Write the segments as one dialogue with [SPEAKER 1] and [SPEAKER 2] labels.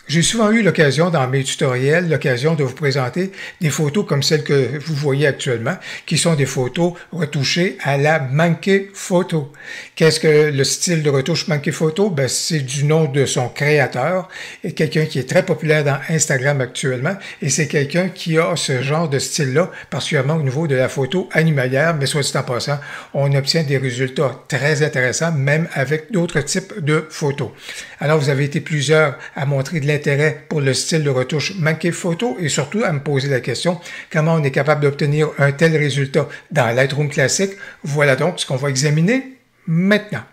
[SPEAKER 1] J'ai souvent eu l'occasion dans mes tutoriels, l'occasion de vous présenter des photos comme celles que vous voyez actuellement, qui sont des photos retouchées à la Manqué Photo. Qu'est-ce que le style de retouche Manqué Photo? Ben, c'est du nom de son créateur, et quelqu'un qui est très populaire dans Instagram actuellement, et c'est quelqu'un qui a ce genre de style-là, particulièrement au niveau de la photo animalière, mais soit dit en passant, on obtient des résultats très intéressants, même avec d'autres types de photos. Alors, vous avez été plusieurs à montrer de l'intérêt pour le style de retouche Manqué Photo et surtout à me poser la question comment on est capable d'obtenir un tel résultat dans Lightroom classique. Voilà donc ce qu'on va examiner maintenant.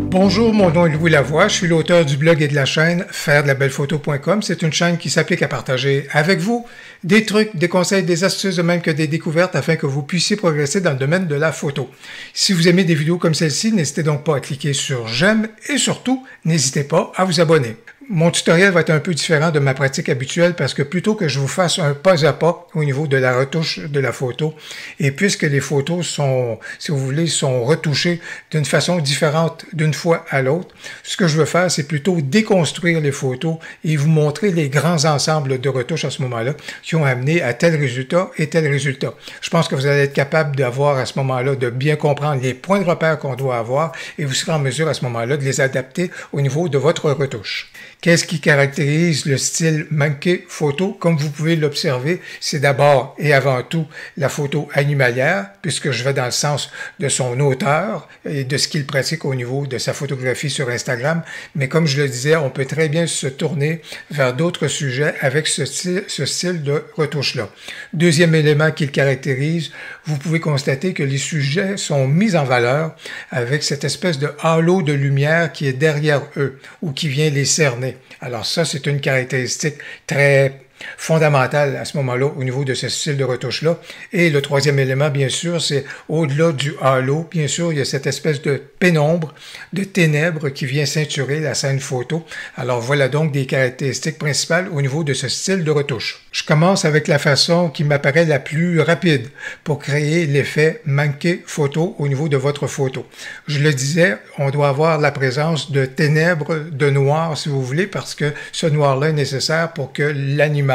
[SPEAKER 1] Bonjour, mon nom est Louis Lavoie, je suis l'auteur du blog et de la chaîne fairedelaBellePhoto.com. C'est une chaîne qui s'applique à partager avec vous des trucs, des conseils, des astuces, de même que des découvertes afin que vous puissiez progresser dans le domaine de la photo. Si vous aimez des vidéos comme celle-ci, n'hésitez donc pas à cliquer sur j'aime et surtout, n'hésitez pas à vous abonner. Mon tutoriel va être un peu différent de ma pratique habituelle parce que plutôt que je vous fasse un pas à pas au niveau de la retouche de la photo, et puisque les photos sont, si vous voulez, sont retouchées d'une façon différente d'une fois à l'autre, ce que je veux faire, c'est plutôt déconstruire les photos et vous montrer les grands ensembles de retouches à ce moment-là qui ont amené à tel résultat et tel résultat. Je pense que vous allez être capable d'avoir à ce moment-là, de bien comprendre les points de repère qu'on doit avoir et vous serez en mesure à ce moment-là de les adapter au niveau de votre retouche. Qu'est-ce qui caractérise le style Manqué Photo? Comme vous pouvez l'observer, c'est d'abord et avant tout la photo animalière, puisque je vais dans le sens de son auteur et de ce qu'il pratique au niveau de sa photographie sur Instagram. Mais comme je le disais, on peut très bien se tourner vers d'autres sujets avec ce style de retouche-là. Deuxième élément qui le caractérise, vous pouvez constater que les sujets sont mis en valeur avec cette espèce de halo de lumière qui est derrière eux ou qui vient les cerner. Alors ça, c'est une caractéristique très fondamentale à ce moment-là au niveau de ce style de retouche-là. Et le troisième élément, bien sûr, c'est au-delà du halo, bien sûr, il y a cette espèce de pénombre, de ténèbres qui vient ceinturer la scène photo. Alors voilà donc des caractéristiques principales au niveau de ce style de retouche. Je commence avec la façon qui m'apparaît la plus rapide pour créer l'effet Manqué Photo au niveau de votre photo. Je le disais, on doit avoir la présence de ténèbres, de noir, si vous voulez, parce que ce noir-là est nécessaire pour que l'animal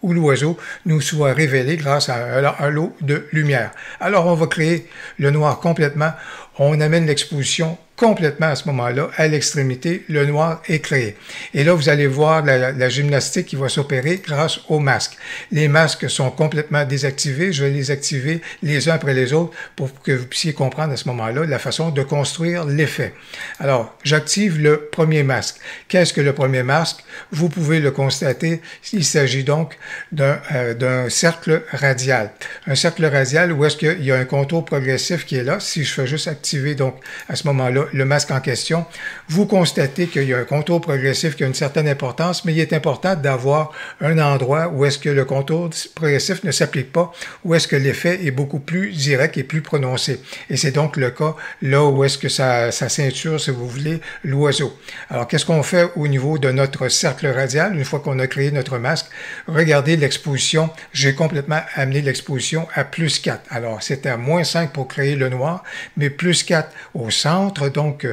[SPEAKER 1] ou l'oiseau nous soit révélé grâce à un halo de lumière. Alors, on va créer le noir complètement. On amène l'exposition complètement à ce moment-là, à l'extrémité, le noir est créé. Et là, vous allez voir la gymnastique qui va s'opérer grâce aux masques. Les masques sont complètement désactivés. Je vais les activer les uns après les autres pour que vous puissiez comprendre à ce moment-là la façon de construire l'effet. Alors, j'active le premier masque. Qu'est-ce que le premier masque? Vous pouvez le constater. Il s'agit donc d'un cercle radial. Un cercle radial où est-ce qu'il y a un contour progressif qui est là. Si je fais juste activer donc à ce moment-là le masque en question, vous constatez qu'il y a un contour progressif qui a une certaine importance, mais il est important d'avoir un endroit où est-ce que le contour progressif ne s'applique pas, où est-ce que l'effet est beaucoup plus direct et plus prononcé. Et c'est donc le cas là où est-ce que ça ceinture, si vous voulez, l'oiseau. Alors, qu'est-ce qu'on fait au niveau de notre cercle radial, une fois qu'on a créé notre masque? Regardez l'exposition. J'ai complètement amené l'exposition à plus 4. Alors, c'était à moins 5 pour créer le noir, mais plus 4 au centre, donc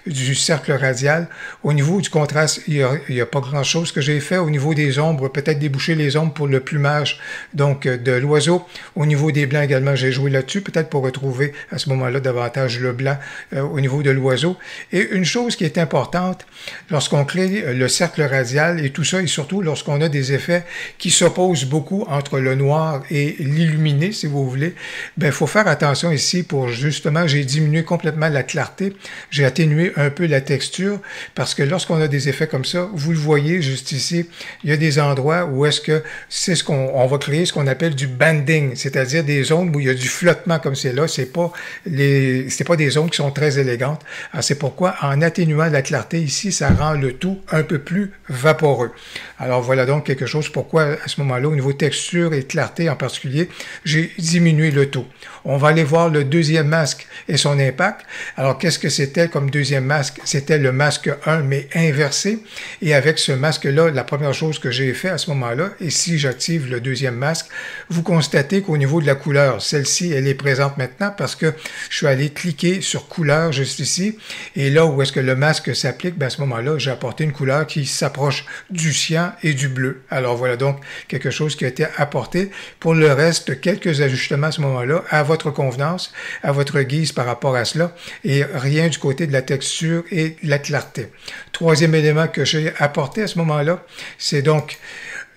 [SPEAKER 1] du cercle radial. Au niveau du contraste, il y a pas grand-chose que j'ai fait. Au niveau des ombres, peut-être déboucher les ombres pour le plumage donc de l'oiseau. Au niveau des blancs également, j'ai joué là-dessus, peut-être pour retrouver à ce moment-là davantage le blanc au niveau de l'oiseau. Et une chose qui est importante, lorsqu'on crée le cercle radial et tout ça, et surtout lorsqu'on a des effets qui s'opposent beaucoup entre le noir et l'illuminé, si vous voulez, ben, il faut faire attention ici pour justement, j'ai diminué complètement la clarté. J'ai atténué un peu la texture parce que lorsqu'on a des effets comme ça, vous le voyez juste ici, il y a des endroits où est-ce que c'est ce qu'on va créer ce qu'on appelle du banding, c'est-à-dire des zones où il y a du flottement comme c'est là, c'est pas des zones qui sont très élégantes. Alors c'est pourquoi en atténuant la clarté ici, ça rend le tout un peu plus vaporeux. Alors voilà donc quelque chose pourquoi à ce moment-là, au niveau texture et clarté en particulier, j'ai diminué le tout. On va aller voir le deuxième masque et son impact. Alors, qu'est-ce que c'était comme deuxième masque? C'était le masque 1, mais inversé. Et avec ce masque-là, la première chose que j'ai fait à ce moment-là, et si j'active le deuxième masque, vous constatez qu'au niveau de la couleur, celle-ci, elle est présente maintenant parce que je suis allé cliquer sur couleur juste ici. Et là où est-ce que le masque s'applique, ben à ce moment-là, j'ai apporté une couleur qui s'approche du cyan et du bleu. Alors voilà donc quelque chose qui a été apporté. Pour le reste, quelques ajustements à ce moment-là, à votre convenance, à votre guise par rapport à cela, et rien du côté de la texture et de la clarté. Troisième élément que j'ai apporté à ce moment-là, c'est donc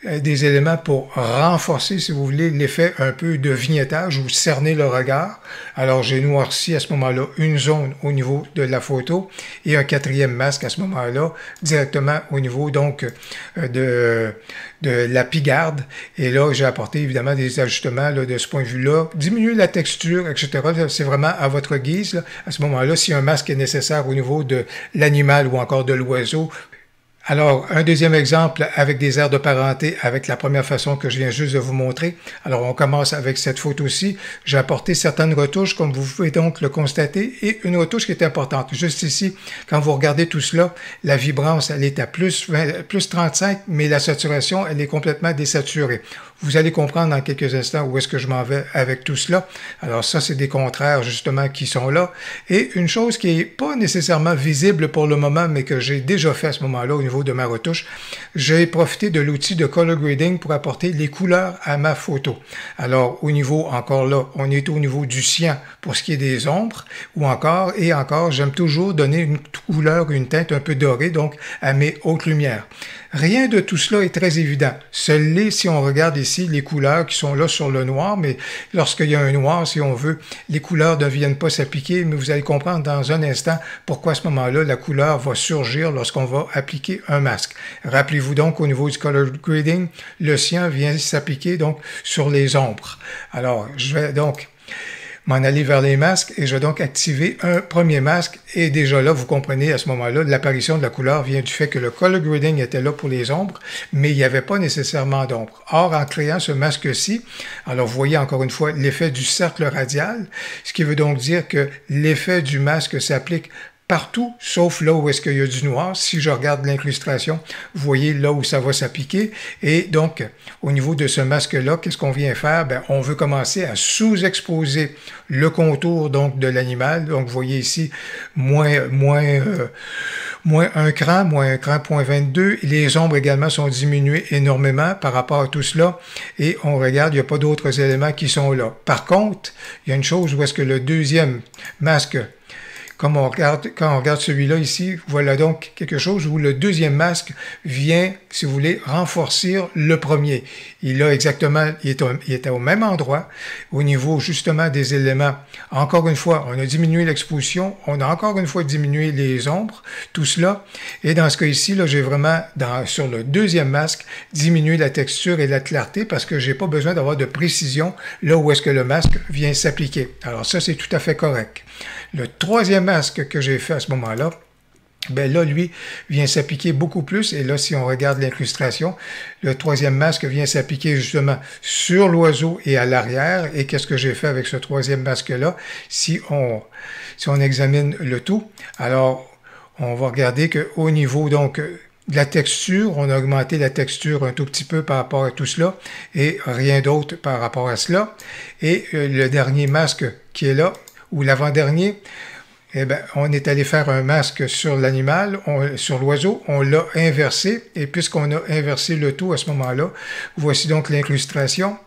[SPEAKER 1] des éléments pour renforcer, si vous voulez, l'effet un peu de vignettage ou cerner le regard. Alors, j'ai noirci à ce moment-là une zone au niveau de la photo et un quatrième masque à ce moment-là, directement au niveau donc de la pigarde. Et là, j'ai apporté évidemment des ajustements là, de ce point de vue-là, diminuer la texture, etc. C'est vraiment à votre guise. Là. À ce moment-là, si un masque est nécessaire au niveau de l'animal ou encore de l'oiseau, alors, un deuxième exemple avec des airs de parenté, avec la première façon que je viens juste de vous montrer. Alors, on commence avec cette photo-ci. J'ai apporté certaines retouches, comme vous pouvez donc le constater, et une retouche qui est importante. Juste ici, quand vous regardez tout cela, la vibrance, elle est à plus 35, mais la saturation, elle est complètement désaturée. Vous allez comprendre dans quelques instants où est-ce que je m'en vais avec tout cela. Alors ça, c'est des contraires justement qui sont là. Et une chose qui n'est pas nécessairement visible pour le moment, mais que j'ai déjà fait à ce moment-là au niveau de ma retouche, j'ai profité de l'outil de color grading pour apporter les couleurs à ma photo. Alors au niveau, encore là, on est au niveau du cyan pour ce qui est des ombres, ou encore, et encore, j'aime toujours donner une couleur, une teinte un peu dorée, donc à mes hautes lumières. Rien de tout cela est très évident. Seul l'est si on regarde ici les couleurs qui sont là sur le noir, mais lorsqu'il y a un noir, si on veut, les couleurs ne viennent pas s'appliquer, mais vous allez comprendre dans un instant pourquoi à ce moment-là, la couleur va surgir lorsqu'on va appliquer un masque. Rappelez-vous donc au niveau du color grading, le cyan vient s'appliquer donc sur les ombres. Alors, je vais donc m'en aller vers les masques et je vais donc activer un premier masque et déjà là, vous comprenez à ce moment-là, l'apparition de la couleur vient du fait que le color grading était là pour les ombres, mais il n'y avait pas nécessairement d'ombre. Or, en créant ce masque-ci, alors vous voyez encore une fois l'effet du cercle radial, ce qui veut donc dire que l'effet du masque s'applique partout, sauf là où est-ce qu'il y a du noir. Si je regarde l'incrustation, vous voyez là où ça va s'appliquer. Et donc, au niveau de ce masque-là, qu'est-ce qu'on vient faire? Ben, on veut commencer à sous-exposer le contour donc de l'animal. Donc, vous voyez ici, moins 1 cran, moins 1 cran, 0.22. Les ombres également sont diminuées énormément par rapport à tout cela. Et on regarde, il n'y a pas d'autres éléments qui sont là. Par contre, il y a une chose où est-ce que le deuxième masque, quand on regarde celui-là ici, voilà donc quelque chose où le deuxième masque vient, si vous voulez, renforcer le premier. Il était au même endroit, au niveau justement des éléments. Encore une fois, on a diminué l'exposition, on a encore une fois diminué les ombres, tout cela. Et dans ce cas ici, là, j'ai vraiment, sur le deuxième masque, diminué la texture et la clarté parce que j'ai pas besoin d'avoir de précision là où est-ce que le masque vient s'appliquer. Alors ça, c'est tout à fait correct. Le troisième masque que j'ai fait à ce moment-là, ben là, lui, vient s'appliquer beaucoup plus. Et là, si on regarde l'incrustation, le troisième masque vient s'appliquer justement sur l'oiseau et à l'arrière. Et qu'est-ce que j'ai fait avec ce troisième masque-là? Si on examine le tout, alors, on va regarder qu'au niveau, donc, de la texture, on a augmenté la texture un tout petit peu par rapport à tout cela et rien d'autre par rapport à cela. Et le dernier masque qui est là, ou l'avant-dernier, eh bien, on est allé faire un masque sur l'animal, sur l'oiseau, on l'a inversé, et puisqu'on a inversé le tout à ce moment-là, voici donc l'incrustation.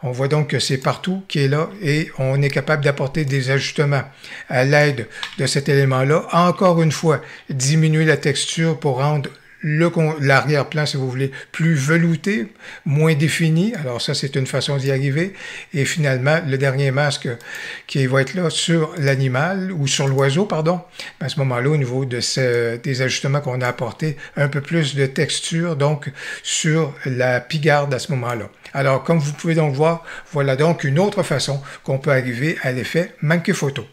[SPEAKER 1] On voit donc que c'est partout qui est là, et on est capable d'apporter des ajustements à l'aide de cet élément-là. Encore une fois, diminuer la texture pour rendre l'arrière-plan, si vous voulez, plus velouté, moins défini. Alors ça, c'est une façon d'y arriver. Et finalement, le dernier masque qui va être là sur l'animal, ou sur l'oiseau, pardon, à ce moment-là, au niveau des ajustements qu'on a apportés, un peu plus de texture, donc, sur la pigarde à ce moment-là. Alors, comme vous pouvez donc voir, voilà donc une autre façon qu'on peut arriver à l'effet manque photo.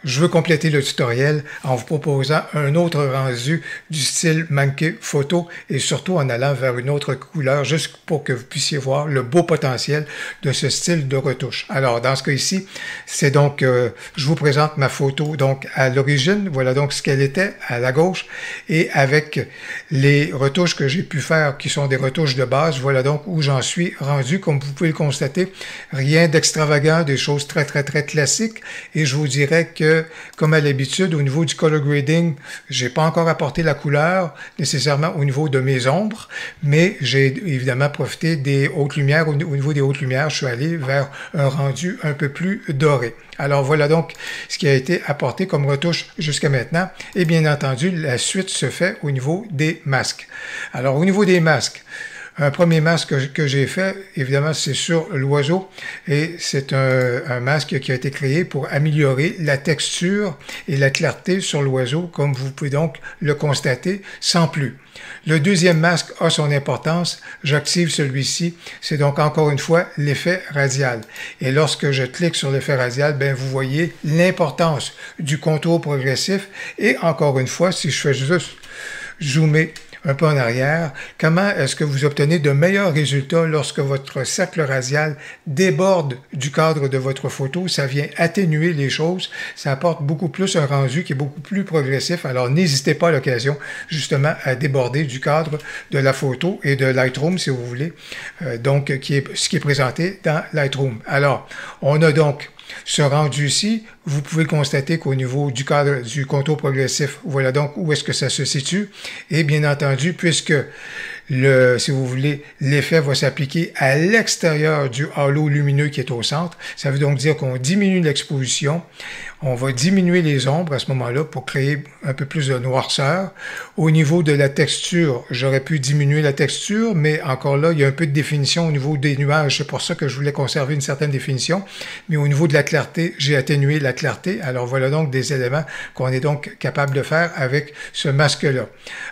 [SPEAKER 1] je veux compléter le tutoriel en vous proposant un autre rendu du style manqué photo et surtout en allant vers une autre couleur juste pour que vous puissiez voir le beau potentiel de ce style de retouche. Alors dans ce cas ici, c'est donc, je vous présente ma photo donc à l'origine, voilà donc ce qu'elle était à la gauche et avec les retouches que j'ai pu faire qui sont des retouches de base, voilà donc où j'en suis rendu. Comme vous pouvez le constater, rien d'extravagant, des choses très classiques et je vous dirais que comme à l'habitude, au niveau du color grading, j'ai pas encore apporté la couleur nécessairement au niveau de mes ombres, mais j'ai évidemment profité des hautes lumières. Au niveau des hautes lumières, je suis allé vers un rendu un peu plus doré. Alors voilà donc ce qui a été apporté comme retouche jusqu'à maintenant. Et bien entendu, la suite se fait au niveau des masques. Alors au niveau des masques, un premier masque que j'ai fait, évidemment, c'est sur l'oiseau et c'est un masque qui a été créé pour améliorer la texture et la clarté sur l'oiseau, comme vous pouvez donc le constater sans plus. Le deuxième masque a son importance. J'active celui-ci. C'est donc encore une fois l'effet radial. Et lorsque je clique sur l'effet radial, ben vous voyez l'importance du contour progressif. Et encore une fois, si je fais juste zoomer un peu en arrière, comment est-ce que vous obtenez de meilleurs résultats lorsque votre cercle radial déborde du cadre de votre photo? Ça vient atténuer les choses, ça apporte beaucoup plus un rendu qui est beaucoup plus progressif. Alors n'hésitez pas à l'occasion justement à déborder du cadre de la photo et de Lightroom si vous voulez, donc ce qui est présenté dans Lightroom. Alors, on a donc ce rendu-ci, vous pouvez constater qu'au niveau du cadre du contour progressif, voilà donc où est-ce que ça se situe. Et bien entendu, puisque si vous voulez, l'effet va s'appliquer à l'extérieur du halo lumineux qui est au centre, ça veut donc dire qu'on diminue l'exposition, on va diminuer les ombres à ce moment-là pour créer un peu plus de noirceur. Au niveau de la texture, j'aurais pu diminuer la texture, mais encore là, il y a un peu de définition au niveau des nuages. C'est pour ça que je voulais conserver une certaine définition. Mais au niveau de la clarté, j'ai atténué la clarté. Alors voilà donc des éléments qu'on est donc capable de faire avec ce masque-là.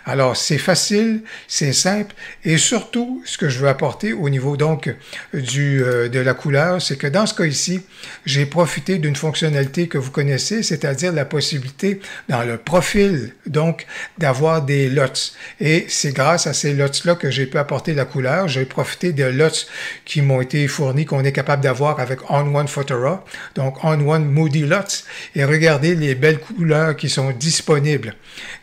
[SPEAKER 1] Alors c'est facile, c'est simple et surtout, ce que je veux apporter au niveau donc de la couleur, c'est que dans ce cas ici, j'ai profité d'une fonctionnalité que vous connaissez, c'est-à-dire la possibilité dans le profil, donc, d'avoir des LUTs. Et c'est grâce à ces LUTs-là que j'ai pu apporter la couleur. J'ai profité des LUTs qui m'ont été fournis, qu'on est capable d'avoir avec On1 Photora, donc On1 Moody LUTs. Et regardez les belles couleurs qui sont disponibles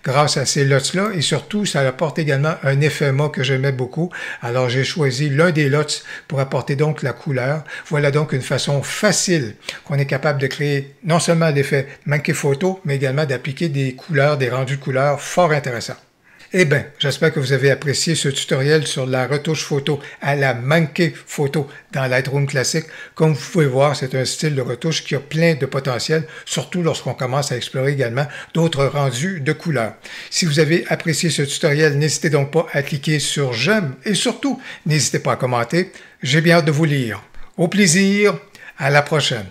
[SPEAKER 1] grâce à ces LUTs-là. Et surtout, ça apporte également un effet mat que j'aimais beaucoup. Alors, j'ai choisi l'un des LUTs pour apporter donc la couleur. Voilà donc une façon facile qu'on est capable de créer non seulement l'effet manqué photo, mais également d'appliquer des couleurs, des rendus de couleurs fort intéressants. Eh bien, j'espère que vous avez apprécié ce tutoriel sur la retouche photo à la manqué photo dans Lightroom classique. Comme vous pouvez voir, c'est un style de retouche qui a plein de potentiel, surtout lorsqu'on commence à explorer également d'autres rendus de couleurs. Si vous avez apprécié ce tutoriel, n'hésitez donc pas à cliquer sur j'aime et surtout, n'hésitez pas à commenter. J'ai bien hâte de vous lire. Au plaisir, à la prochaine.